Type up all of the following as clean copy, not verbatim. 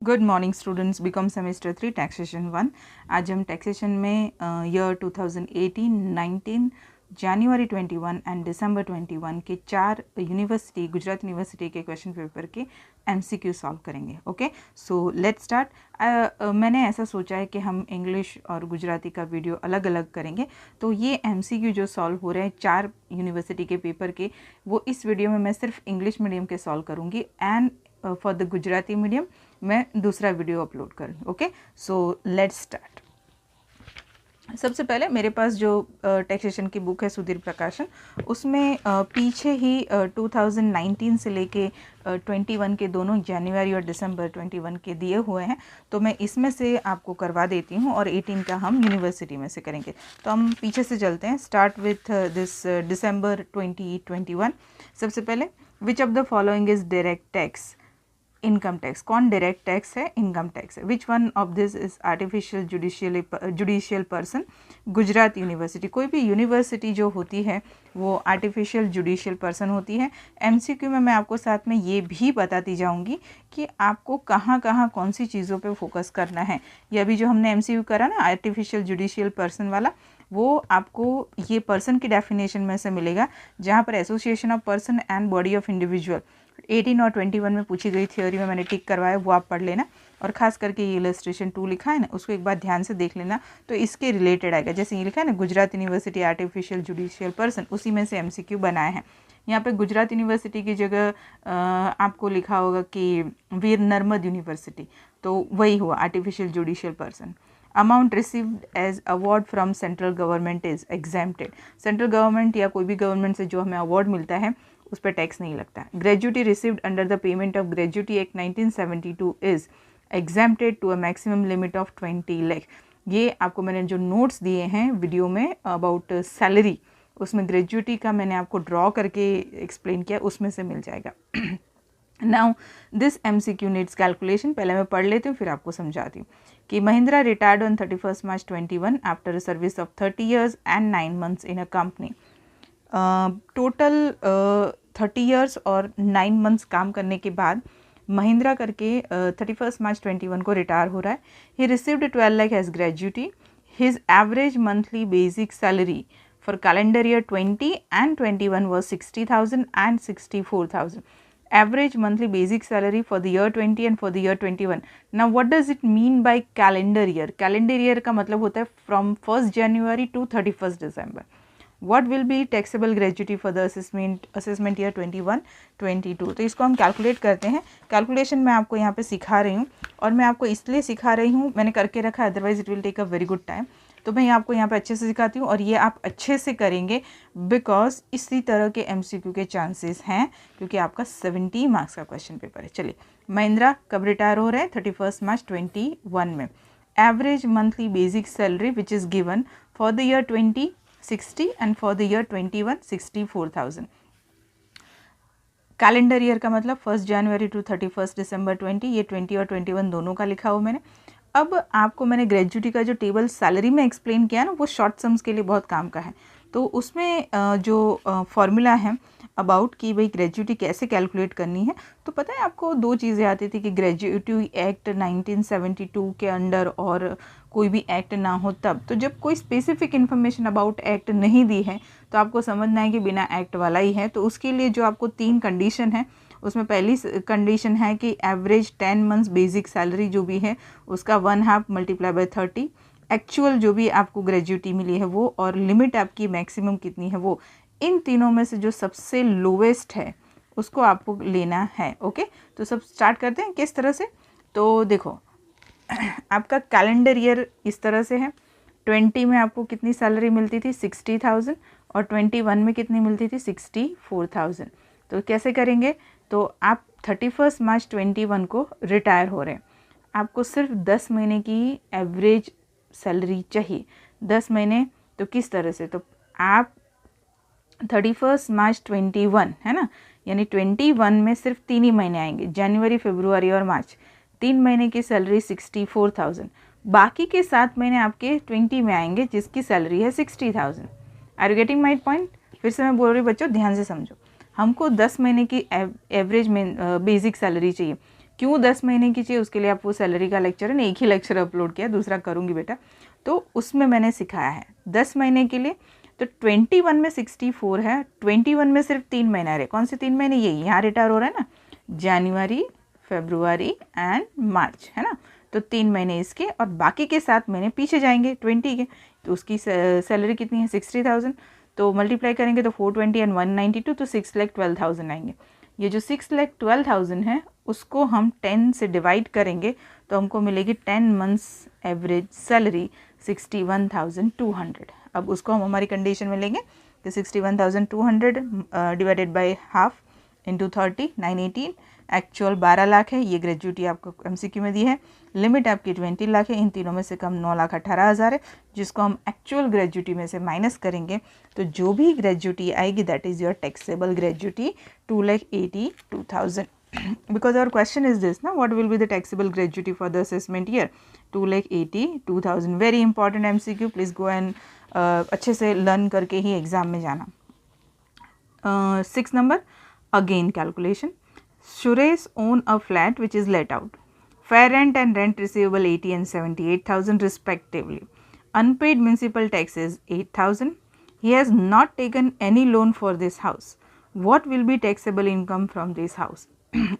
Good morning students, BCom semester 3 taxation 1। आज हम taxation में ईयर 2018, 19, जनवरी 21 एंड दिसंबर 21 के 4 यूनिवर्सिटी, गुजरात यूनिवर्सिटी के क्वेश्चन पेपर के एमसीक्यू सॉल्व करेंगे। Okay, so let's start. मैंने ऐसा सोचा है कि हम इंग्लिश और गुजराती का वीडियो अलग अलग करेंगे, तो ये एमसीक्यू जो सॉल्व हो रहे हैं 4 यूनिवर्सिटी के पेपर के, वो इस वीडियो में मैं सिर्फ इंग्लिश मीडियम के सॉल्व करूँगी and for the Gujarati medium मैं दूसरा वीडियो अपलोड करूँ। Okay, so let's start. सबसे पहले मेरे पास जो टैक्सेशन की बुक है सुधीर प्रकाशन, उसमें पीछे ही 2019 से लेके 21 के दोनों जनवरी और दिसंबर 21 के दिए हुए हैं, तो मैं इसमें से आपको करवा देती हूँ और 18 का हम यूनिवर्सिटी में से करेंगे। तो हम पीछे से चलते हैं। स्टार्ट विथ दिस दिसंबर 2021। सबसे पहले, विच of the following is direct tax? Income tax. कौन डायरेक्ट टैक्स है? इनकम टैक्स है। Which one of this is artificial judicial person? Gujarat university. कोई भी यूनिवर्सिटी जो होती है वो आर्टिफिशियल जुडिशियल पर्सन होती है। एमसीक्यू में मैं आपको साथ में ये भी बताती जाऊंगी कि आपको कहाँ कहाँ कौन सी चीज़ों पे फोकस करना है। ये अभी जो हमने एमसीक्यू करा ना आर्टिफिशियल जुडिशियल पर्सन वाला, वो आपको ये पर्सन की डेफिनेशन में से मिलेगा, जहाँ पर association of person and body of individual 18 और 21 में पूछी गई थ्योरी में मैंने टिक करवाया, वो आप पढ़ लेना। और खास करके ये इलस्ट्रेशन 2 लिखा है ना, उसको एक बार ध्यान से देख लेना, तो इसके रिलेटेड आएगा। जैसे ये लिखा है ना, Gujarat university artificial judicial person, उसी में से एमसीक्यू बनाए हैं। यहाँ पे गुजरात यूनिवर्सिटी की जगह आपको लिखा होगा कि वीर नर्मद यूनिवर्सिटी, तो वही हुआ artificial judicial person. Amount received as award from central government is exempted. Central government या कोई भी गवर्नमेंट से जो हमें अवार्ड मिलता है उस पर टैक्स नहीं लगता। Gratuity received under the payment of gratuity act 1972 is exempted to a maximum limit of 20 lakh. ये आपको मैंने जो नोट्स दिए हैं वीडियो में अबाउट सैलरी, उसमें ग्रेजुटी का मैंने आपको ड्रॉ करके एक्सप्लेन किया, उसमें से मिल जाएगा। Now this MCQ needs calculation. पहले मैं पढ़ लेती हूँ फिर आपको समझाती हूँ कि Mahindra retired on 31 March 21 after a service of 30 years and 9 months in a company. Total 30 years और 9 मंथ्स काम करने के बाद महिंद्रा करके 31 मार्च 21 को रिटायर हो रहा है। He received 12 lakh as gratuity. His average monthly basic salary for calendar year 20 and 21 was 60,000 and 64,000. Average monthly basic salary for the year 20 and for the year 21. Now what does it mean by calendar year? Calendar year का मतलब होता है from 1st January to 31st December. What will be taxable gratuity for the assessment year 21, 22? तो इसको हम calculate करते हैं। Calculation मैं आपको यहाँ पे सिखा रही हूँ, और मैं आपको इसलिए सिखा रही हूँ, मैंने करके रखा है, otherwise it will take a very good time. तो मैं आपको यहाँ पे अच्छे से सिखाती हूँ और ये आप अच्छे से करेंगे, बिकॉज इसी तरह के एमसीक्यू के चांसेस हैं, क्योंकि आपका 70 मार्क्स का क्वेश्चन पेपर है। चलिए, महिंद्रा कब रिटायर हो रहे हैं? 31 मार्च 21 में। Average monthly basic salary which is given for the year 20 60 and for the year 21 64,000. Calendar year का मतलब 1st जनवरी टू 31 दिसंबर 20, ये 20 और 21 दोनों का लिखा हुआ मैंने। अब आपको मैंने ग्रेजुटी का जो टेबल सैलरी में एक्सप्लेन किया ना, वो शॉर्ट सम्स के लिए बहुत काम का है। तो उसमें जो फॉर्मूला है अबाउट कि भाई ग्रेजुटी कैसे कैलकुलेट करनी है, तो पता है आपको 2 चीज़ें आती थी कि ग्रेजुटी एक्ट 1972 के अंडर और कोई भी एक्ट ना हो तब। तो जब कोई स्पेसिफिक इन्फॉर्मेशन अबाउट एक्ट नहीं दी है तो आपको समझना है कि बिना एक्ट वाला ही है। तो उसके लिए जो आपको 3 कंडीशन है, उसमें पहली कंडीशन है कि एवरेज 10 मंथ्स बेसिक सैलरी जो भी है उसका 1/2 मल्टीप्लाई बाय 30, एक्चुअल जो भी आपको ग्रेजुटी मिली है वो, और लिमिट आपकी मैक्सिमम कितनी है वो। इन तीनों में से जो सबसे लोवेस्ट है उसको आपको लेना है। ओके, तो सब स्टार्ट करते हैं किस तरह से। तो देखो, आपका कैलेंडर ईयर इस तरह से है। 20 में आपको कितनी सैलरी मिलती थी? 60,000, और 21 में कितनी मिलती थी? 64,000। तो कैसे करेंगे? तो आप 31 मार्च 21 को रिटायर हो रहे हैं, आपको सिर्फ 10 महीने की एवरेज सैलरी चाहिए। 10 महीने तो किस तरह से? तो आप 31 मार्च 21 है ना, यानी 21 में सिर्फ 3 ही महीने आएंगे, जनवरी, फरवरी और मार्च। 3 महीने की सैलरी 64,000, बाकी के 7 महीने आपके 20 में आएंगे जिसकी सैलरी है 60,000। Are you getting my point? फिर से मैं बोल रही हूँ बच्चों, ध्यान से समझो। हमको 10 महीने की एवरेज में बेसिक सैलरी चाहिए, क्यों 10 महीने की चाहिए, उसके लिए आप वो सैलरी का लेक्चर है ना, एक ही लेक्चर अपलोड किया, दूसरा करूँगी बेटा, तो उसमें मैंने सिखाया है 10 महीने के लिए। तो 21 में 64 है, 21 में सिर्फ 3 महीना रहे। कौन से 3 महीने? ये यहाँ रिटायर हो रहा है ना, जनवरी, फरवरी एंड मार्च, है ना। तो 3 महीने इसके और बाकी के 7 महीने पीछे जाएंगे 20 के। तो उसकी सैलरी कितनी है? 60,000। तो मल्टीप्लाई करेंगे तो 420 एंड 192, तो 6,12,000 आएंगे। ये जो 6,12,000 है उसको हम 10 से डिवाइड करेंगे तो हमको मिलेगी 10 मंथ्स एवरेज सैलरी 61,200। अब उसको हम हमारी कंडीशन में लेंगे कि 61,200 divided by half into 30, 918। Actual 12 lakh है, ये ग्रेजुएटी आपको एमसीक्यू में दी है। लिमिट आपकी 20 लाख है, इन तीनों में से कम 9,18,000 है, जिसको हम एक्चुअल ग्रेजुएटी में से माइनस करेंगे तो जो भी ग्रेजुएटी आएगी that is your taxable gratuity 2,82,000। because our question is this, na, what will be the taxable gratuity for the assessment year? 2,82,000. very important MCQ, please go and अच्छे से learn करके ही एग्जाम में जाना। 6 number, again calculation. Suresh own a flat which is let out. Fair rent and rent receivable 80 and 78,000 respectively. Unpaid municipal tax is 8,000. He has not taken any loan for this house. What will be taxable income from this house?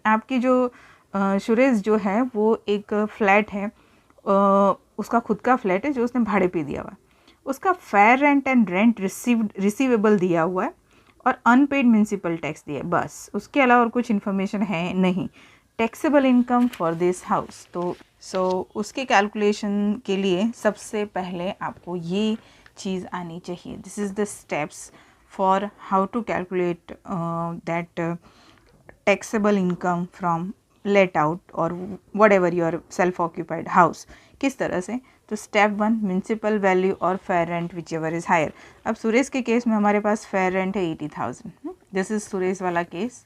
आपकी जो सुरेश जो है वो एक flat है, उसका खुद का फ्लैट है जो उसने भाड़े पे दिया हुआ है, उसका fair rent and rent receivable दिया हुआ है और अनपेड म्यूनसिपल टैक्स दिया है, बस उसके अलावा और कुछ इन्फॉर्मेशन है नहीं। Taxable income for this house, तो उसके कैलकुलेशन के लिए सबसे पहले आपको ये चीज़ आनी चाहिए। This is the steps for how to calculate that taxable income from let out or whatever your self occupied house। किस तरह से? तो स्टेप 1, म्यूनसिपल वैल्यू और fair rent whichever is higher. अब सुरेश के केस में हमारे पास फेयर रेंट है 80,000। दिस इज़ सुरेश वाला केस,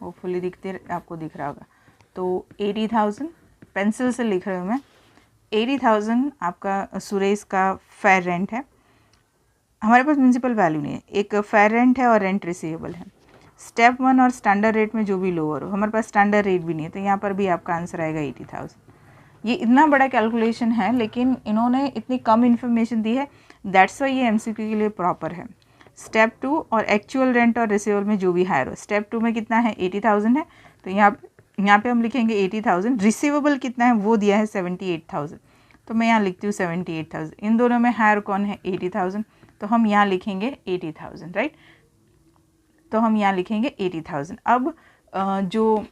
होपफुली आपको दिख रहा होगा। तो 80,000 पेंसिल से लिख रही हूँ मैं, 80,000 आपका सुरेश का फेयर रेंट है। हमारे पास म्यूनसिपल वैल्यू नहीं है, एक फेयर रेंट है और रेंट रिसीवेबल है। स्टेप 1 और स्टैंडर्ड रेट में जो भी लोअर हो, हमारे पास स्टैंडर्ड रेट भी नहीं है, तो यहाँ पर भी आपका आंसर आएगा 80,000। ये इतना बड़ा कैलकुलेशन है लेकिन इन्होंने इतनी कम इन्फॉर्मेशन दी है, दैट्स वाई ये एमसीक्यू के लिए प्रॉपर है। स्टेप 2 और एक्चुअल रेंट और रिसीवेबल में जो भी हायर हो, स्टेप 2 में कितना है? 80,000 है, तो यहाँ पे हम लिखेंगे 80,000। रिसीवेबल कितना है वो दिया है 78,000, तो मैं यहाँ लिखती हूँ 78,000। इन दोनों में हायर कौन है? 80,000, तो हम यहाँ लिखेंगे 80,000, राइट। तो हम यहाँ लिखेंगे 80,000। अब जो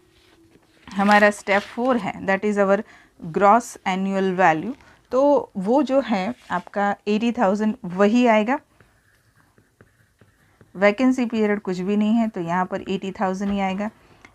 हमारा स्टेप 4 है that is our gross annual value, तो वो जो है आपका 80,000 वही आएगा। वैकेंसी पीरियड कुछ भी नहीं है तो यहाँ पर 80,000 ही आएगा।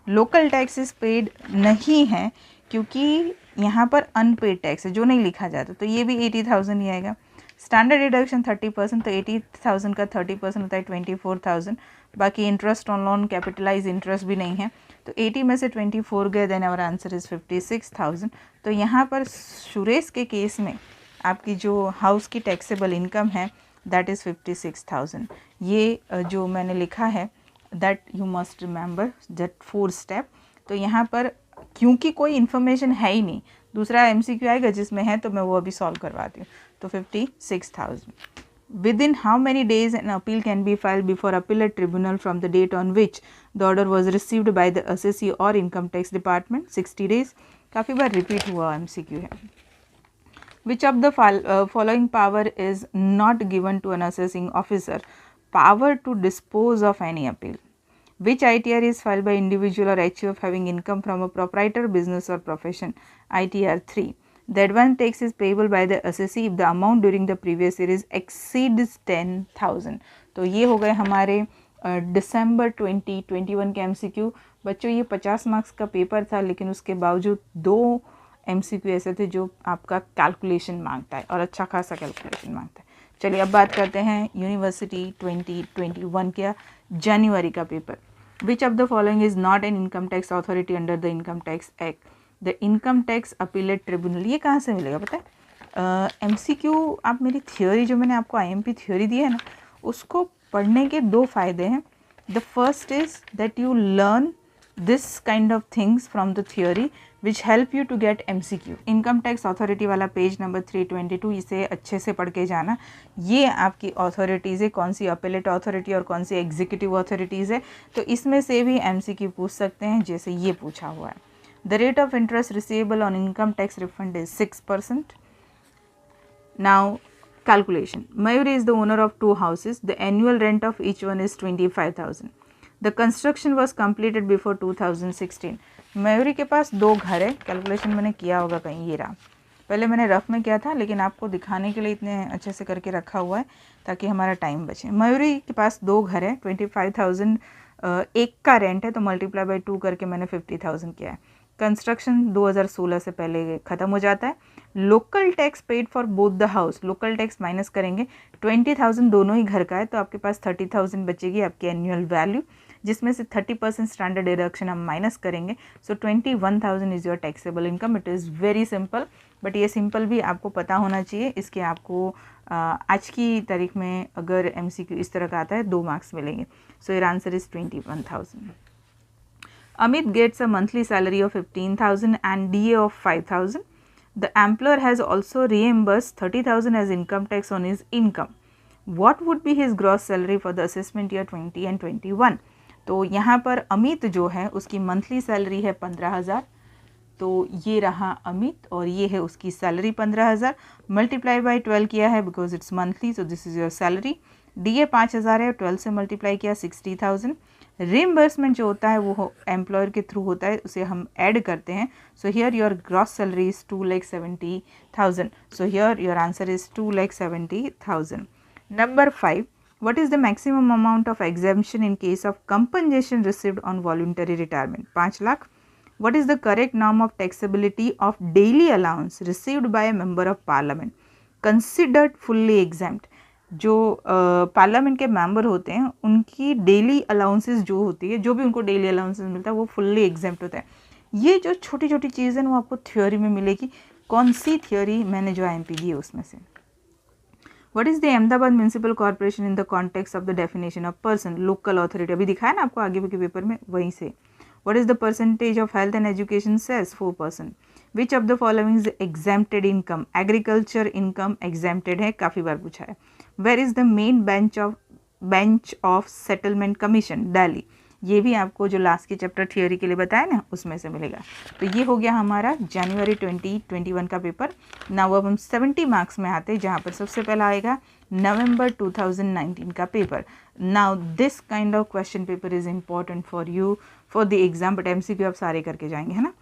लोकल टैक्सेस पेड नहीं है क्योंकि यहाँ पर अनपेड टैक्स है जो नहीं लिखा जाता, तो ये भी 80,000 ही आएगा। स्टैंडर्ड डिडक्शन 30%, तो 80,000 का 30% होता है 24,000। बाकी interest on loan, capitalize interest भी नहीं है, तो 80 में से 24 गए, देन आवर आंसर इज़ 56,000। तो यहाँ पर सुरेश के केस में आपकी जो हाउस की टैक्सेबल इनकम है दैट इज़ 56,000। ये जो मैंने लिखा है that you must remember that 4 step. तो यहाँ पर क्योंकि कोई इन्फॉर्मेशन है ही नहीं, दूसरा एमसीक्यू आएगा जिसमें है, तो मैं वो अभी सॉल्व करवाती हूँ। तो 56,000। Within how many days an appeal can be filed before appellate tribunal from the date on which the order was received by the assessee or income tax department? 60 days। काफ़ी बार रिपीट हुआ MCQ है। Which of the following power is not given to an assessing officer? Power to dispose of any appeal. Which ITR is filed by individual or HUF having income from a proprietor, business or profession? ITR 3. The advance tax is payable by the assessee if the amount during the previous year is exceeds 10,000। तो ये हो गए हमारे दिसंबर 2021 के MCQ। बच्चों ये 50 marks का paper था लेकिन उसके बावजूद 2 MCQ ऐसे थे जो आपका कैलकुलेशन मांगता है और अच्छा खासा कैलकुलेशन मांगता है। चलिए अब बात करते हैं यूनिवर्सिटी 2021 का जनवरी का paper. Which of the following is not an income tax authority under the income tax act? The income tax appellate tribunal. ये कहाँ से मिलेगा पता है? MCQ आप मेरी थियोरी जो मैंने आपको IMP थियोरी दी है ना, उसको पढ़ने के 2 फ़ायदे हैं। The first is that you learn this kind of things from the theory which help you to get MCQ. Income tax authority वाला पेज नंबर 322, इसे अच्छे से पढ़ के जाना। ये आपकी अथॉरिटीज़ है, कौन सी अपीलेट अथॉरिटी और कौन सी एग्जीक्यूटिव अथॉरिटीज़ है, तो इसमें से भी MCQ पूछ सकते हैं, जैसे ये पूछा हुआ है। The rate of interest receivable on income tax refund is 6%. Now calculation. Mayuri is the owner of 2 houses. The annual rent of each one is 25,000. The construction was completed before 2016. Mayuri के पास 2 घर है। कैलकुलेशन मैंने किया होगा कहीं, ये रहा। पहले मैंने रफ में किया था, लेकिन आपको दिखाने के लिए इतने अच्छे से करके रखा हुआ है ताकि हमारा टाइम बचे। मयूरी के पास 2 घर है, 25,000 एक का रेंट है, तो मल्टीप्लाई बाई 2 करके मैंने 50,000 किया है। कंस्ट्रक्शन 2016 से पहले ख़त्म हो जाता है। Local tax paid for both the house, local tax minus करेंगे, 20,000 दोनों ही घर का है, तो आपके पास 30,000 बचेगी आपकी एनुअल वैल्यू, जिसमें से 30% स्टैंडर्ड डिडक्शन हम माइनस करेंगे। सो 21,000 is your taxable income. It is very simple, but ये सिंपल भी आपको पता होना चाहिए। इसके आपको आज की तारीख में अगर MCQ इस तरह का आता है 2 मार्क्स मिलेंगे। So your answer is 21,000. Amit gets a monthly salary of 15,000 and DA of 5,000. The employer has also reimbursed 30,000 as income tax on his income. What would be his gross salary for the assessment year 20 and 21? तो यहाँ पर अमित जो है उसकी monthly salary है 15,000, तो ये रहा अमित और ये है उसकी सैलरी 15,000, मल्टीप्लाई बाई 12 किया है because it's monthly, so this is your salary. DA 5,000 है, 12 से मल्टीप्लाई किया 60,000। रिम्बर्समेंट जो होता है वो एम्प्लॉयर के थ्रू होता है, उसे हम ऐड करते हैं। So here your gross salary is 2,70,000. So here your answer is 2,70,000. Number 5. What is the maximum amount of exemption in case of compensation received on voluntary retirement? 5 lakh. What is the correct norm of taxability of daily allowance received by a member of parliament considered fully exempt? जो parliament के member होते हैं उनकी daily allowances जो होती है, जो भी उनको डेली अलाउंसेस मिलता है वो फुल्ली एग्जेम्प्ट होता है। ये जो छोटी छोटी चीज़ें हैं वो आपको थ्योरी में मिलेगी। कौन सी थ्योरी मैंने जो IMP दी है उसमें से। What is the Ahmedabad Municipal Corporation in the context of the definition of person? Local authority, अभी दिखाया ना आपको आगे के पेपर में, वहीं से। What is the percentage of health and education cess? 4%. Which of the following is exempted income? Agriculture income exempted है, काफ़ी बार पूछा है। Where is the main bench of settlement commission? Delhi. ये भी आपको जो लास्ट के चैप्टर थियोरी के लिए बताया ना उसमें से मिलेगा। तो ये हो गया हमारा जनवरी 2021 का पेपर। नाउ अब हम 70 मार्क्स में आते हैं, जहाँ पर सबसे पहला आएगा नवंबर 2019 का paper. Now this kind of question paper is important for you for the exam, but MCQ आप सारे करके जाएंगे, है ना।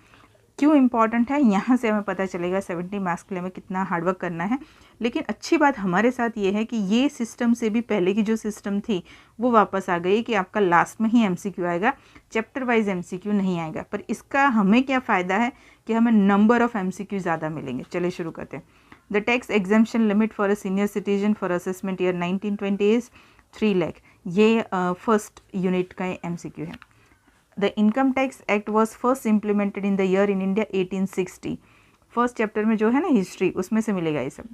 क्यों इम्पॉर्टेंट है, यहाँ से हमें पता चलेगा 70 मार्क्स के लिए हमें कितना हार्डवर्क करना है। लेकिन अच्छी बात हमारे साथ ये है कि ये सिस्टम से भी पहले की जो सिस्टम थी वो वापस आ गई कि आपका लास्ट में ही MCQ आएगा, चैप्टर वाइज MCQ नहीं आएगा। पर इसका हमें क्या फ़ायदा है कि हमें नंबर ऑफ़ MCQ ज़्यादा मिलेंगे। चलिए शुरू करते हैं। The tax exemption limit for a senior citizen for assessment year 1920 is 3 lakh. ये फर्स्ट यूनिट का MCQ है। The Income Tax Act was first implemented in the year in India 1860. First chapter में जो है ना हिस्ट्री, उसमें से मिलेगा ये सब।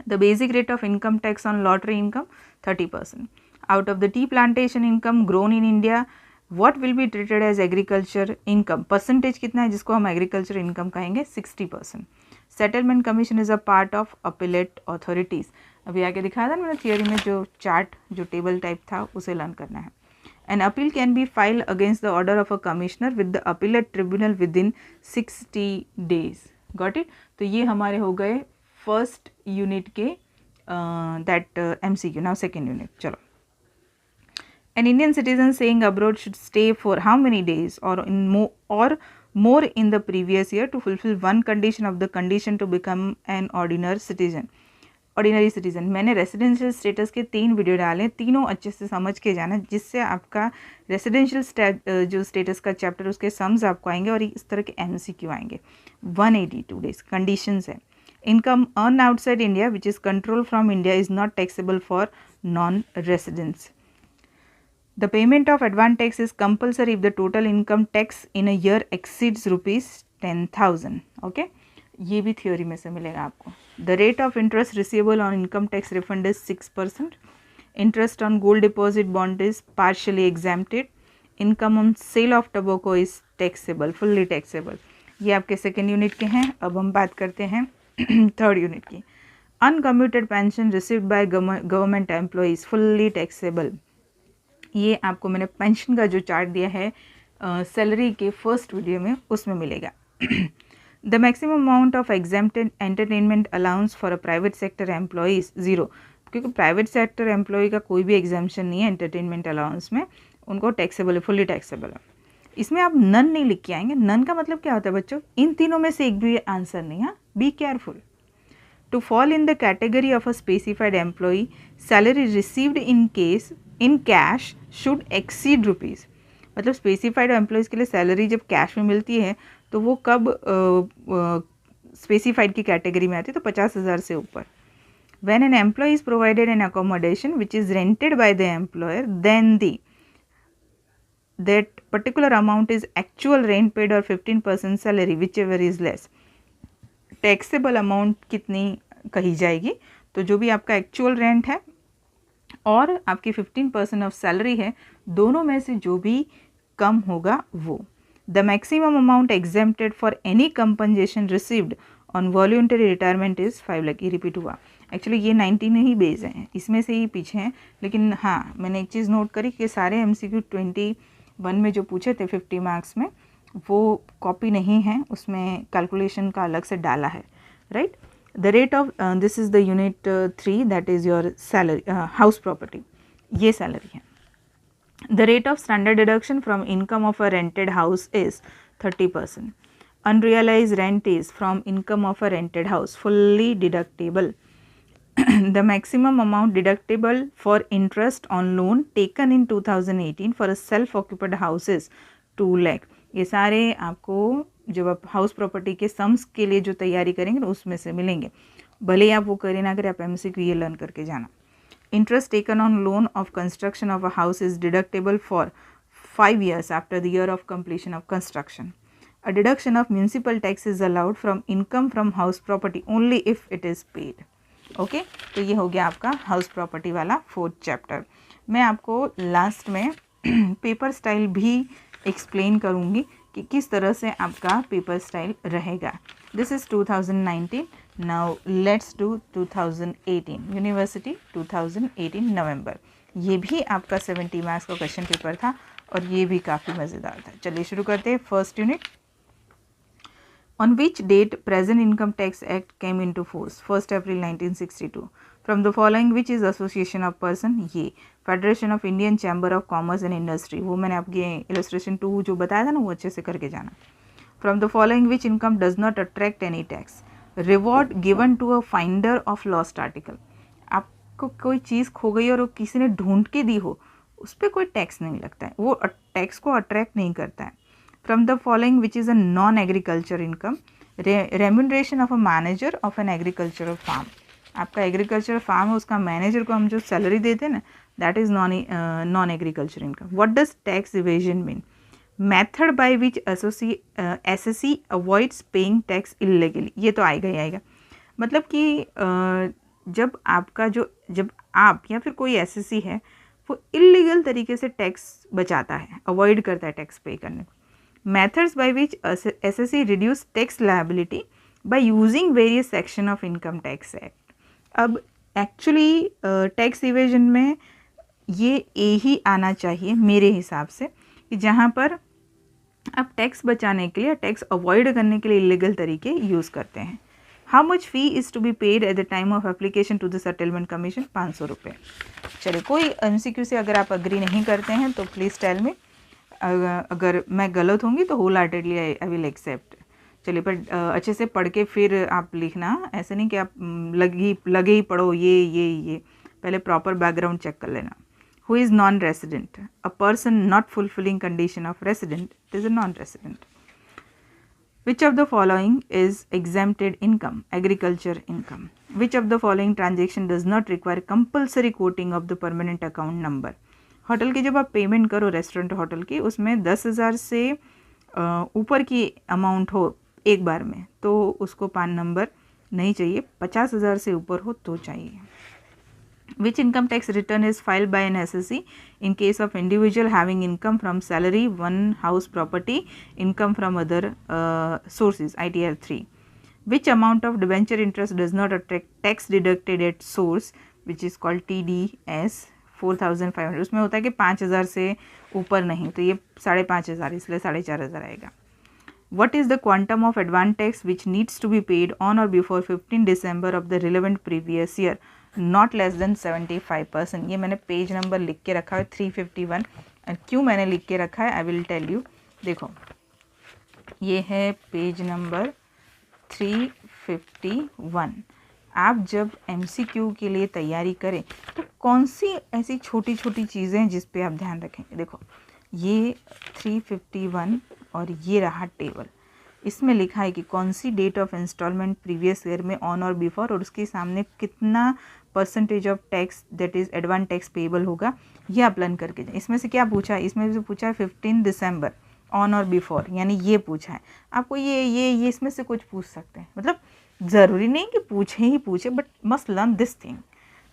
The basic rate of income tax on lottery income 30%. Out of the tea plantation income grown in India, what will be treated as agriculture income? Percentage कितना है जिसको हम एग्रीकल्चर इनकम कहेंगे? 60%. Settlement commission is a part of appellate authorities. अभी आगे दिखाया था मैंने थियोरी में, जो चार्ट जो टेबल टाइप था उसे लर्न करना है। An appeal can be filed against the order of a commissioner with the appellate tribunal within 60 days. Got it? तो ये हमारे हो गए फर्स्ट यूनिट के that MCQ. Now second unit, चलो। An Indian citizen staying abroad should stay for how many days or more in the previous year to fulfill one condition of the condition to become an ordinary citizen. Ordinary citizen, मैंने residential status के 3 video डाले, तीनों अच्छे से समझ के जाना, जिससे आपका रेसिडेंशियल जो स्टेटस का चैप्टर उसके सम्स आपको आएंगे और इस तरह के MCQ आएंगे। 182 डेज कंडीशंस है। Income earn outside India which is control from India is not taxable for non residents. The payment of advance tax is compulsory if the total income tax in a year exceeds ₹10,000. Okay, ये भी theory में से मिलेगा आपको। The rate of interest receivable on income tax refund is 6%. Interest on gold deposit bond is partially exempted. Income on sale of tobacco is taxable, fully taxable. ये आपके second unit के हैं। अब हम बात करते हैं थर्ड यूनिट की। Uncommuted pension received by government employees fully taxable. ये आपको मैंने पेंशन का जो चार्ट दिया है सैलरी के फर्स्ट वीडियो में, उसमें मिलेगा। The maximum amount of exempted entertainment allowance for a private sector employees 0, क्योंकि प्राइवेट सेक्टर एम्प्लॉय का कोई भी एग्जाम्पशन नहीं है एंटरटेनमेंट अलाउंस में, उनको टैक्सेबल है, फुल्ली टैक्सेबल है। इसमें आप नन नहीं लिख के आएंगे। नन का मतलब क्या होता है बच्चों? इन तीनों में से एक भी आंसर नहीं है। Be careful. To fall in the category of a specified employee, salary received in cash should exceed rupees. मतलब स्पेसिफाइड एम्प्लॉयज़ के लिए सैलरी जब कैश में मिलती है तो वो कब स्पेसिफाइड की कैटेगरी में आती है? तो 50,000 से ऊपर। When an employee is provided an accommodation which is rented by the employer, then that particular amount is actual rent paid or 15% salary, whichever is less. Taxable amount कितनी कही जाएगी? तो जो भी आपका एक्चुअल रेंट है और आपकी 15% ऑफ सैलरी है, दोनों में से जो भी कम होगा वो। The maximum amount exempted for any compensation received on voluntary retirement is 5 lakh. ये रिपीट हुआ। एक्चुअली ये 19 ही बेस हैं, इसमें से ही पीछे हैं। लेकिन हाँ, मैंने एक चीज़ नोट करी कि सारे MCQ 21 में जो पूछे थे 50 मार्क्स में, वो कॉपी नहीं है, उसमें कैलकुलेशन का अलग से डाला है, right. The rate of this is the unit 3, that is your salary, house property, ये सैलरी है। The rate of standard deduction from income of a rented house is 30%. Unrealized rent is from income of a rented house, fully deductible. The maximum amount deductible for interest on loan taken in 2018 for a self-occupied house is 2 lakh. ये सारे आपको जब आप house property के sums के लिए जो तैयारी करेंगे ना उसमें से मिलेंगे, भले ही आप वो करें ना करें, आप MCQ ये लर्न करके जाना। Interest taken on loan of construction of a house is deductible for 5 years after the year of completion of construction. A deduction of municipal tax is allowed from income from house property only if it is paid. Okay तो ये हो गया आपका house property वाला 4th chapter. मैं आपको last में paper style भी एक्सप्लेन करूँगी कि किस तरह से आपका पेपर स्टाइल रहेगा। This is 2019। Now let's do 2018 university 2018 नवंबर। ये भी आपका 70 मार्क्स का क्वेश्चन पेपर था और ये भी काफ़ी मज़ेदार था। चलिए शुरू करते हैं first unit. On which date present income tax act came into force? 1st April 1962. From the following which is association of person? ये federation of Indian chamber of commerce and industry. वो मैंने आपके इलस्ट्रेशन 2 जो बताया था ना, वो अच्छे से करके जाना। From the following which income does not attract any tax? Reward given to a finder of lost article. आपको कोई चीज़ खो गई और वो किसी ने ढूंढ के दी हो, उस पर कोई टैक्स नहीं लगता है, वो टैक्स को अट्रैक्ट नहीं करता है। From the following which is a non-agriculture income? Remuneration of a manager of an agricultural farm. आपका एग्रीकल्चर फार्म है, उसका मैनेजर को हम जो सैलरी देते हैं ना, that is non agriculture income. What does tax evasion mean? Method by which SSC avoids paying tax illegally. ये तो आएगा ही आएगा। मतलब कि जब आप या फिर कोई SSC है, वो इलीगल तरीके से टैक्स बचाता है, अवॉइड करता है टैक्स पे करने को। Methods by which SSC reduce tax liability by using various section of Income Tax Act. अब एक्चुअली टैक्स इवेजन में ये ही आना चाहिए मेरे हिसाब से, कि जहाँ पर आप टैक्स बचाने के लिए, टैक्स अवॉइड करने के लिए इलीगल तरीके यूज़ करते हैं। How much fee is to be paid at the time of application to the settlement commission? 500 रुपये। चलिए, कोई MCQ से अगर आप अग्री नहीं करते हैं तो प्लीज़ टेल मी। अगर मैं गलत होंगी तो wholeheartedly I will accept. चलिए, पर अच्छे से पढ़ के फिर आप लिखना, ऐसे नहीं कि आप लगे ही पढ़ो ये पहले प्रॉपर बैकग्राउंड चेक कर लेना। Who is non resident? A person not fulfilling condition of resident, it is a non resident. Which of the following is exempted income? Agriculture income. Which of the following transaction does not require compulsory coating of the permanent account number? Hotel की जब आप payment करो, restaurant hotel की, उसमें 10,000 से ऊपर की amount हो एक बार में तो उसको PAN नंबर नहीं चाहिए, 50,000 से ऊपर हो तो चाहिए। Which income tax return is filed by an SSE in case of individual having income from salary, one house property, income from other sources, ITR 3. Which amount of debenture interest does not attract tax deducted at source, which is called TDS 4500. उसमें होता है कि 5000 से ऊपर नहीं, तो ये 5500, इसलिए 4500 आएगा. What is the quantum of advance tax which needs to be paid on or before 15 December of the relevant previous year, not less than 75%. ये मैंने पेज नंबर लिख के रखा है 351. और क्यों मैंने लिख के रखा है आई विल टेल यू. देखो ये है पेज नंबर 351. आप जब MCQ के लिए तैयारी करें तो कौन सी ऐसी छोटी छोटी चीज़ें हैं जिस पे आप ध्यान रखेंगे. देखो ये 351 और ये रहा टेबल. इसमें लिखा है कि कौन सी date of instalment previous year में ऑन और बिफोर, और उसके सामने कितना percentage of tax that is advance tax payable होगा, ये आप लर्न करके जाए. इसमें से क्या पूछा है, इसमें से पूछा है 15 दिसंबर ऑन और बिफोर, यानी ये पूछा है आपको. ये इसमें से कुछ पूछ सकते हैं, मतलब ज़रूरी नहीं कि पूछे but must learn this thing,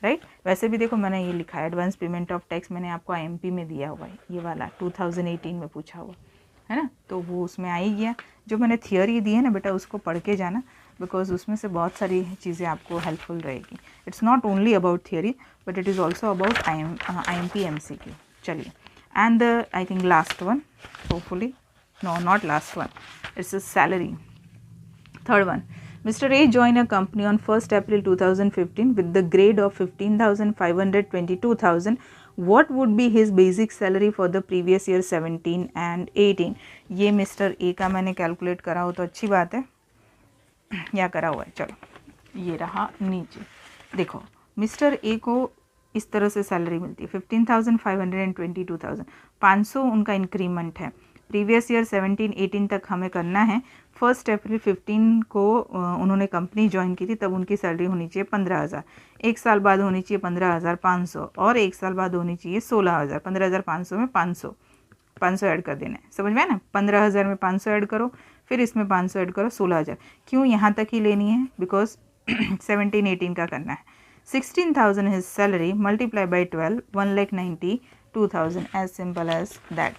right. वैसे भी देखो मैंने ये लिखा है एडवांस पेमेंट ऑफ टैक्स, मैंने आपको IMP में दिया हुआ है, ये वाला 2018 में पूछा हुआ है ना, तो वो उसमें आ ही गया. जो मैंने थियोरी दी है ना बेटा, उसको पढ़ के जाना, बिकॉज उसमें से बहुत सारी चीज़ें आपको हेल्पफुल रहेगी. It's not only about theory but it is also about IMP MCQ. चलिए, and I think last one, hopefully no not last one, it's a salary. Third one. Mr. A joined a company on 1st April 2015 with the grade of 15,522,000. What would be his basic salary for the previous year 17 and 18? ये Mr. A का मैंने calculate करा हो तो अच्छी बात है, या करा हुआ है. चलो ये रहा नीचे. देखो Mr. A को इस तरह से सैलरी मिलती है 15,522,000. 500 उनका इंक्रीमेंट है. प्रीवियस ईयर 17-18 तक हमें करना है. 1 अप्रैल 15 को उन्होंने कंपनी ज्वाइन की थी, तब उनकी सैलरी होनी चाहिए 15,000. एक साल बाद होनी चाहिए 15,500 और एक साल बाद होनी चाहिए 16,000. 15,500 में 500 ऐड कर देना है, समझ में ना. 15,000 में 500 ऐड करो, फिर इसमें 500 ऐड करो, 16,000. क्यों यहाँ तक ही लेनी है, बिकॉज 17-18 का करना है. 16,000 his salary multiply by 12, 1,92,000. As simple as that.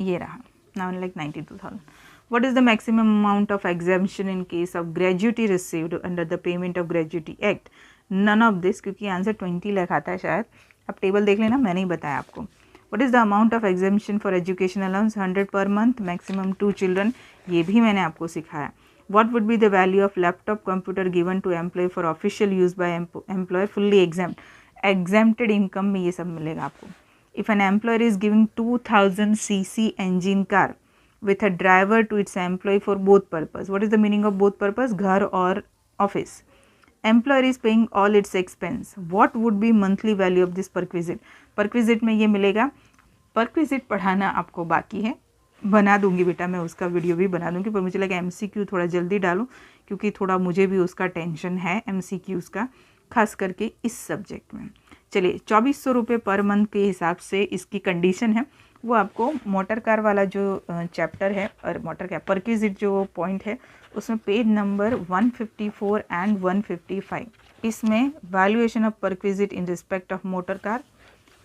ये रहा now 1,92,000. What is the maximum amount of exemption in case of gratuity received under the Payment of Gratuity Act? None of this, क्योंकि answer 20 lakh आता है शायद. आप table देख लेना, मैंने ही बताया आपको. What is the amount of exemption for education allowance? 100 per month, maximum 2 children. ये भी मैंने आपको सिखाया. What would be the value of laptop computer given to employee for official use by employer? Fully exempt. Exempted income में ये सब मिलेगा आपको. If an employer is giving 2000 cc engine car with a driver to its employee for both purpose. What is the meaning of both purpose? घर और office. Employer is paying all its expense. What would be monthly value of this perquisite? Perquisite में ये मिलेगा. Perquisite पढ़ाना आपको बाकी है, बना दूंगी बेटा, मैं उसका वीडियो भी बना दूंगी, पर मुझे लगा MCQ थोड़ा जल्दी डालूं, क्योंकि थोड़ा मुझे भी उसका टेंशन है MCQs का, खास करके इस सब्जेक्ट में. चलिए, 2400 रुपये पर मंथ के हिसाब से इसकी कंडीशन है. वो आपको मोटर कार वाला जो चैप्टर है, और मोटर कार परक्विजिट जो पॉइंट है, उसमें पेज नंबर 154 एंड 155. इसमें valuation of perquisite in respect of motor car,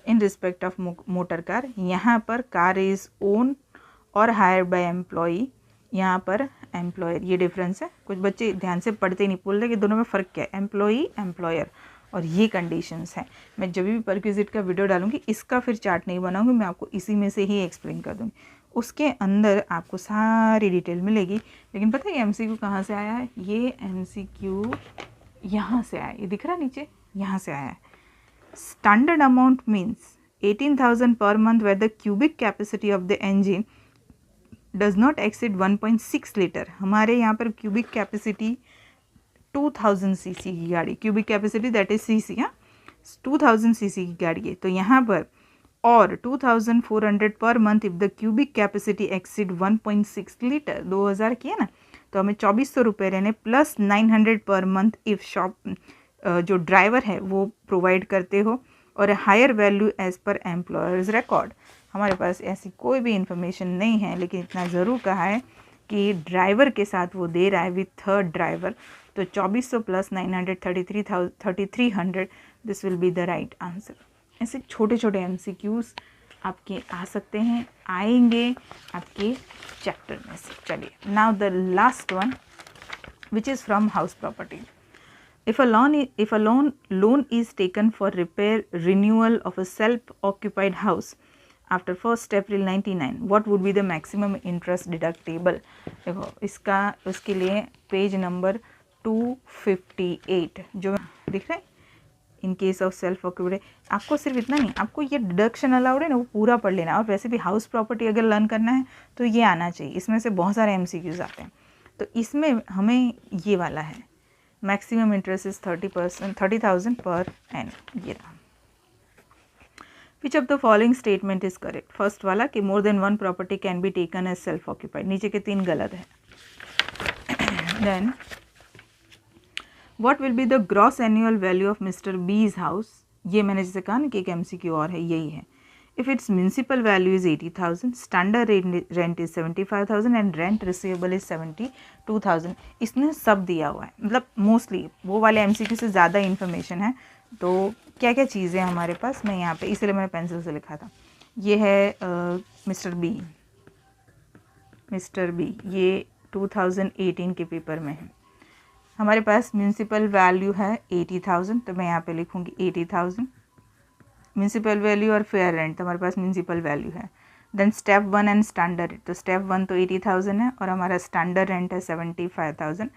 in respect of motor car. यहाँ पर कार इज़ ओन और हायर बाय एम्प्लॉई, यहाँ पर एम्प्लॉयर. ये डिफरेंस है. कुछ बच्चे ध्यान से पढ़ते नहीं, बोल रहे कि दोनों में फ़र्क क्या है, एम्प्लॉई एम्प्लॉयर, और ये कंडीशंस हैं. मैं जब भी परक्विजिट का वीडियो डालूंगी, इसका फिर चार्ट नहीं बनाऊंगी, मैं आपको इसी में से ही एक्सप्लेन कर दूंगी. उसके अंदर आपको सारी डिटेल मिलेगी. लेकिन पता है MCQ कहाँ से आया है? ये MCQ यहाँ से आया, ये दिख रहा है नीचे, यहाँ से आया है. Standard amount means 18,000 per month where the cubic capacity of the engine does not exceed 1.6 litre. हमारे यहाँ पर क्यूबिक कैपेसिटी 2000 cc की गाड़ी, cubic capacity that is cc, हाँ 2000 cc की गाड़ी है. तो यहाँ पर और 2400 पर month if the cubic capacity exceed 1.6 litre, 2000 की है ना, तो हमें 2400 रुपये रहने, plus 900 per month if shop जो ड्राइवर है वो प्रोवाइड करते हो, और higher value as per employer's record. हमारे पास ऐसी कोई भी इंफॉर्मेशन नहीं है, लेकिन इतना ज़रूर कहा है कि ड्राइवर के साथ वो दे रहा है विथ थर्ड ड्राइवर, तो 2400 plus 933,300 this will be the right answer. ऐसे छोटे छोटे MCQs आपके आ सकते हैं, आएंगे आपके चैप्टर में से। चलिए now the last one which is from house property. If a loan is taken for repair renewal of a self-occupied house after 1st April 99, what would be the maximum interest deductible? देखो इसका उसके लिए page number 258 जो दिख रहा है, in case of self occupied. आपको सिर्फ इतना नहीं, आपको ये डिडक्शन अलाउड है ना, वो पूरा पढ़ लेना। और वैसे भी हाउस प्रॉपर्टी अगर लर्न करना है तो ये आना चाहिए, इसमें से बहुत सारे MCQs आते हैं। तो इसमें हमें ये वाला है, मैक्सिमम इंटरेस्ट इज 30,000 पर एनम। ये रहा। Which of the following statement is correct? First वाला कि more than one property can be taken as self occupied, नीचे के 3 गलत है। Then what will be the gross annual value of mister B's house? ये मैंने जैसे कहा ना कि एक MCQ और है, यही है। If its municipal value is 80,000, standard rent is 75,000 and rent receivable is 72,000। इसने सब दिया हुआ है, मतलब मोस्टली वो वाले MCQ से ज़्यादा इन्फॉर्मेशन है। तो क्या क्या चीज़ें हमारे पास, मैं यहाँ पे इसलिए मैंने पेंसिल से लिखा था। ये है मिस्टर बी, ये 2018 के पेपर में है। हमारे पास म्यूनसिपल वैल्यू है 80,000, तो मैं यहाँ पे लिखूँगी 80,000। म्यूनसिपल वैल्यू और फेयर रेंट, तो हमारे पास म्यूनसिपल वैल्यू है। देन स्टेप 1 एंड स्टैंडर्ड, तो स्टेप 1 तो 80,000 है और हमारा स्टैंडर्ड रेंट है 75,000।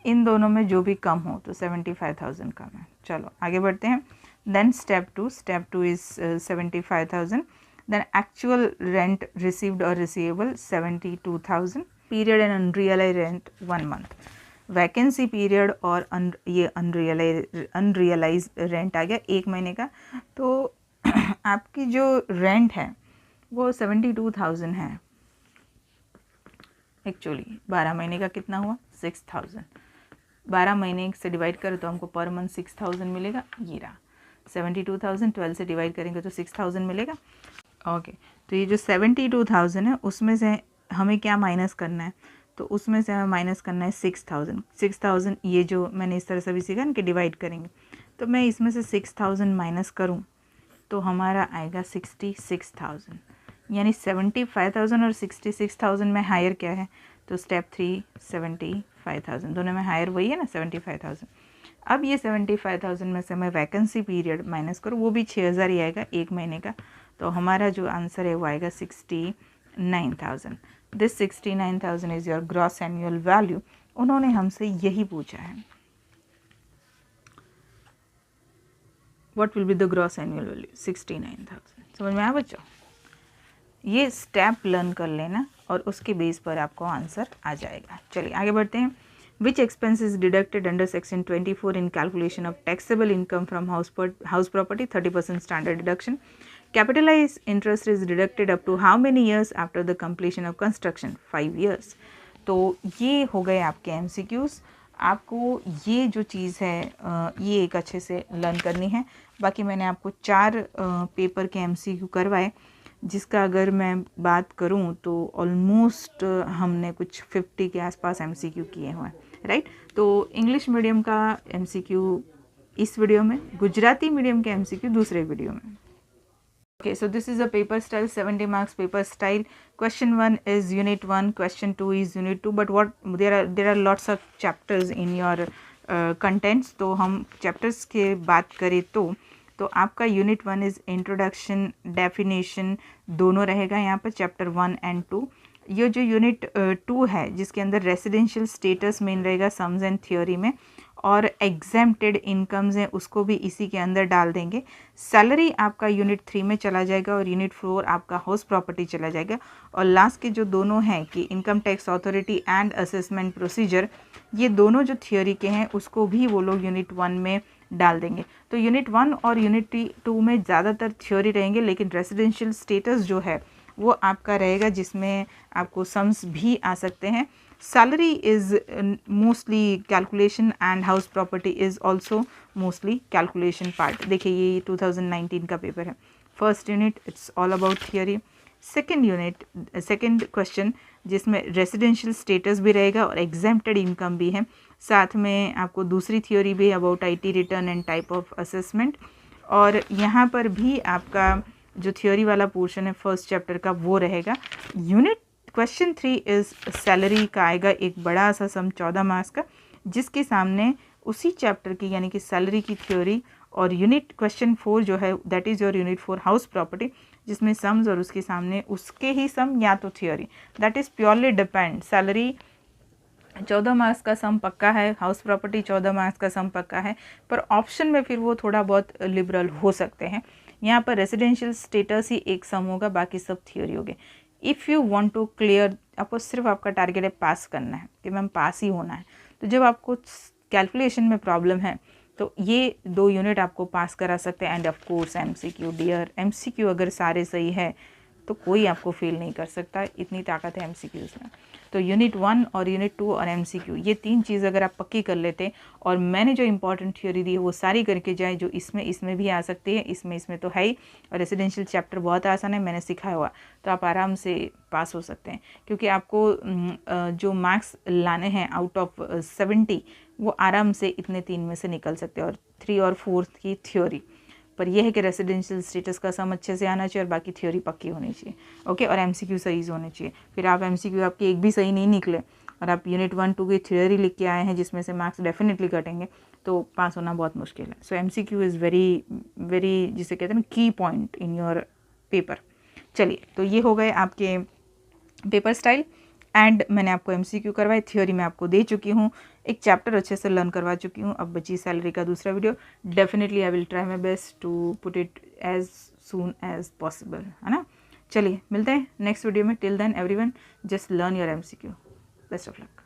इन दोनों में जो भी कम हो तो 75,000 कम है। चलो आगे बढ़ते हैं। Then step 2 is 75,000। Then actual rent received और receivable 72,000। Period end unrealise rent 1 month. Vacancy period और ये अनरियलाइज रेंट आ गया 1 महीने का। तो आपकी जो रेंट है वो 72,000 है। एक्चुअली 12 महीने का कितना हुआ? 6,000। 12 महीने से डिवाइड करें तो हमको पर मंथ 6,000 मिलेगा। ये रहा 72,000, 12 से डिवाइड करेंगे तो 6,000 मिलेगा। ओके, तो ये जो 72,000 है उसमें से हमें क्या माइनस करना है? तो उसमें से हमें माइनस करना है 6,000। ये जो मैंने इस तरह से भी सीखा ना कि डिवाइड करेंगे, तो मैं इसमें से 6,000 माइनस करूँ तो हमारा आएगा 66,000। यानी 75,000 और 66,000 में हायर क्या है? तो स्टेप 3 75,000, दोनों में हायर वही है ना 75,000। अब ये 75,000 में से मैं वैकेंसी पीरियड माइनस करूँ, वो भी 6,000 ही आएगा 1 महीने का। तो हमारा जो आंसर है वो आएगा 69,000। This 69,000 is your gross annual value. उन्होंने हमसे यही पूछा है, what will be the gross annual value? 69,000। समझ में आया बच्चों? ये स्टेप लर्न कर लेना और उसके बेस पर आपको आंसर आ जाएगा। चलिए आगे बढ़ते हैं। Which expense is deducted under section 24 in calculation of taxable income from house property? 30% standard deduction. Capitalise interest is deducted up to how many years after the completion of construction? 5 years. तो ये हो गए आपके MCQs। आपको ये जो चीज़ है ये एक अच्छे से लर्न करनी है। बाकी मैंने आपको 4 पेपर के MCQ करवाए, जिसका अगर मैं बात करूं तो ऑलमोस्ट हमने कुछ 50 के आसपास MCQ किए हुए हैं, राइट। तो इंग्लिश मीडियम का MCQ इस वीडियो में, गुजराती मीडियम के MCQ दूसरे वीडियो में। Okay, so this is a paper style, 70 marks paper style. Question 1 is unit 1, question 2 is unit 2, but what there are lots of chapters in your contents. तो हम chapters के बात करें तो आपका यूनिट 1 इज़ इंट्रोडक्शन, डेफिनेशन दोनों रहेगा यहाँ पर, चैप्टर 1 एंड 2। ये जो यूनिट 2 है जिसके अंदर रेसिडेंशियल स्टेटस मेन रहेगा सम्स एंड थ्योरी में, और एग्जेम्प्टेड इनकम्स हैं उसको भी इसी के अंदर डाल देंगे। सैलरी आपका यूनिट 3 में चला जाएगा और यूनिट 4 आपका हाउस प्रॉपर्टी चला जाएगा। और लास्ट के जो दोनों हैं कि income tax authority and assessment procedure, ये दोनों जो थियोरी के हैं उसको भी वो लोग यूनिट 1 में डाल देंगे। तो यूनिट 1 और यूनिट 2 में ज़्यादातर थ्योरी रहेंगे, लेकिन रेसिडेंशियल स्टेटस जो है वो आपका रहेगा जिसमें आपको सम्स भी आ सकते हैं। Salary is mostly calculation and house property is also mostly calculation part. देखिए ये 2019 का पेपर है। First unit it's all about theory. Second unit, second question जिसमें रेसिडेंशियल स्टेटस भी रहेगा और एग्जेम्प्टेड इनकम भी है। साथ में आपको दूसरी थ्योरी भी about IT return and type of assessment, और यहाँ पर भी आपका जो थ्योरी वाला पोर्शन है फर्स्ट चैप्टर का वो रहेगा। यूनिट क्वेश्चन 3 इज़ सैलरी का आएगा एक बड़ा सा सम 14 मार्क्स का, जिसके सामने उसी चैप्टर की यानी कि सैलरी की थ्योरी और यूनिट क्वेश्चन 4 जो है that is your unit 4 house property, जिसमें सम्स और उसके सामने उसके ही सम या तो theory, that is purely depend. Salary 14 marks का सम पक्का है, हाउस प्रॉपर्टी 14 मार्क्स का सम पक्का है, पर ऑप्शन में फिर वो थोड़ा बहुत लिबरल हो सकते हैं। यहाँ पर रेसिडेंशियल स्टेटस ही एक सम होगा, बाकी सब थ्योरी हो गए। If you want to clear, आपको सिर्फ आपका टारगेट है पास करना है कि मैम पास ही होना है, तो जब आपको कैलकुलेशन में प्रॉब्लम है तो ये 2 यूनिट आपको पास करा सकते हैं। And of course MCQ, dear MCQ अगर सारे सही है तो कोई आपको फेल नहीं कर सकता, इतनी ताकत है एमसीक्यूज़ में। तो यूनिट 1 और यूनिट 2 और एमसीक्यू ये 3 चीज़ अगर आप पक्की कर लेते और मैंने जो इंपॉर्टेंट थ्योरी दी है वो सारी करके जाए, जो इसमें भी आ सकती है, इसमें तो है ही, और रेसिडेंशियल चैप्टर बहुत आसान है, मैंने सिखाया हुआ, तो आप आराम से पास हो सकते हैं। क्योंकि आपको जो मार्क्स लाने हैं आउट ऑफ 70 वो आराम से इतने 3 में से निकल सकते हैं, और 3 और 4 की थ्योरी। पर यह है कि रेसिडेंशियल स्टेटस का सम अच्छे से आना चाहिए और बाकी थ्योरी पक्की होनी चाहिए, ओके। और एमसीक्यू सही होने चाहिए। फिर आप एमसीक्यू आपके एक भी सही नहीं निकले और आप यूनिट 1 2 की थ्योरी लिख के आए हैं जिसमें से मार्क्स डेफिनेटली कटेंगे, तो पास होना बहुत मुश्किल है। सो एमसीक्यू इज़ वेरी वेरी, जिसे कहते हैं ना, की पॉइंट इन योर पेपर। चलिए, तो ये हो गए आपके पेपर स्टाइल, एंड मैंने आपको एमसीक्यू करवाए, थ्योरी मैं आपको दे चुकी हूँ, एक चैप्टर अच्छे से लर्न करवा चुकी हूँ। अब बची सैलरी का दूसरा video, definitely I will try my best to put it as soon as possible, है ना। चलिए मिलते हैं नेक्स्ट वीडियो में। Till then everyone just learn your MCQ. Best of luck.